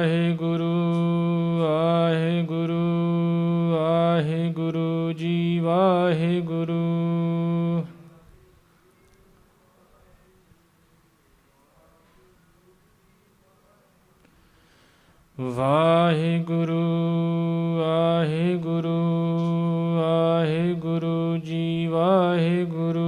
Waheguru Waheguru Waheguru ji Waheguru Waheguru Waheguru Waheguru ji Waheguru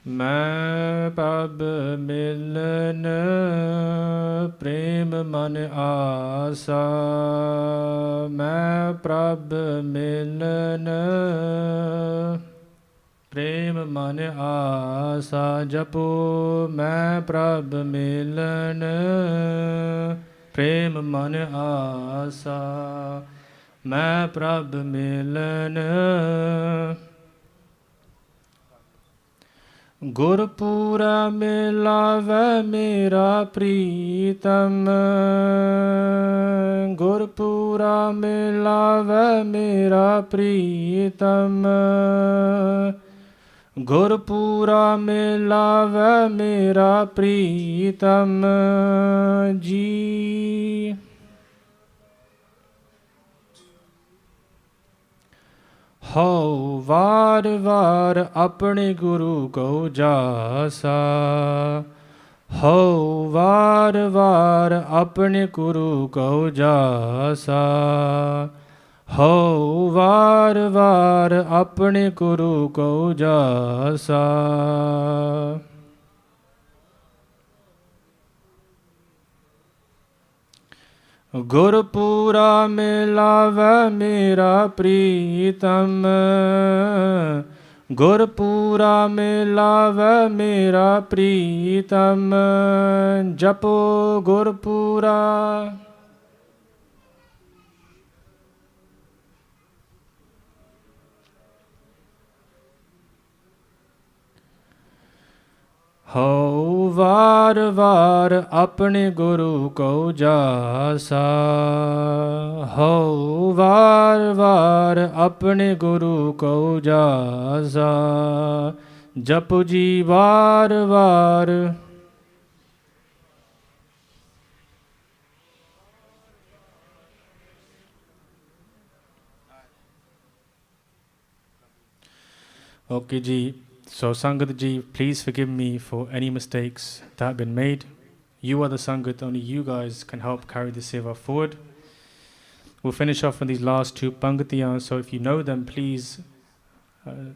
ਮੈਂ ਪ੍ਰਭ ਮਿਲਨ ਪ੍ਰੇਮ ਮਨ ਆਸਾ ਮੈਂ ਪ੍ਰਭ ਮਿਲਨ ਪ੍ਰੇਮ ਮਨ ਆਸਾ ਜਪੋ ਮੈਂ ਪ੍ਰਭ ਮਿਲਨ ਪ੍ਰੇਮ ਮਨ ਆਸਾ ਮੈਂ ਪ੍ਰਭ ਮਿਲਨ ਗੁਰਪੂਰਾ ਮਿਲਾਵੈ ਮੇਰਾ ਪ੍ਰੀਤਮ ਗੁਰਪੂਰਾ ਮਿਲਾਵੈ ਮੇਰਾ ਪ੍ਰੀਤਮ ਗੁਰਪੂਰਾ ਮਿਲਾਵੈ ਮੇਰਾ ਪ੍ਰੀਤਮ ਜੀ ਹਉ ਵਾਰ ਵਾਰ ਆਪਣੇ ਗੁਰੂ ਕਉ ਜਾਸਾ ਹਉ ਵਾਰ ਵਾਰ ਆਪਣੇ ਗੁਰੂ ਕਉ ਜਾਸਾ ਹਉ ਵਾਰ ਵਾਰ ਆਪਣੇ ਗੁਰੂ ਕਉ ਜਾਸਾ ਗੁਰਪੂਰਾ ਮਿਲਾਵੈ ਮੇਰਾ ਪ੍ਰੀਤਮ ਗੁਰਪੂਰਾ ਮਿਲਾਵੈ ਮੇਰਾ ਪ੍ਰੀਤਮ ਜਪੋ ਗੁਰਪੂਰਾ ਹਉ ਵਾਰ ਵਾਰ ਆਪਣੇ ਗੁਰੂ ਕਉ ਜਾਸਾ ਹਉ ਵਾਰ ਵਾਰ ਆਪਣੇ ਗੁਰੂ ਕਉ ਜਾਸਾ ਜਪੁ ਜੀ ਵਾਰ ਵਾਰ ਓਕੇ ਜੀ। So Sangat Ji, please forgive me for any mistakes that have been made. You are the Sangat, only you guys can help carry the Seva forward. We'll finish off on these last two Pangatiyas, so if you know them, please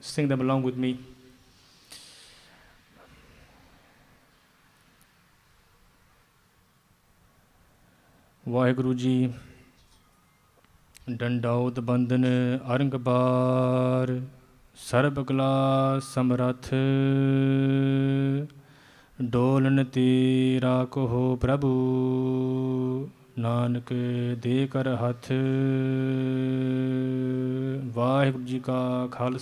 sing them along with me. Vaheguru Ji, Dandaut Bandhan Arangbar, Sarabagla Samrath, Dolan Tera Koho Prabhu, Nanak De Kar Hath. Vaheguru Ji Ka Khalsa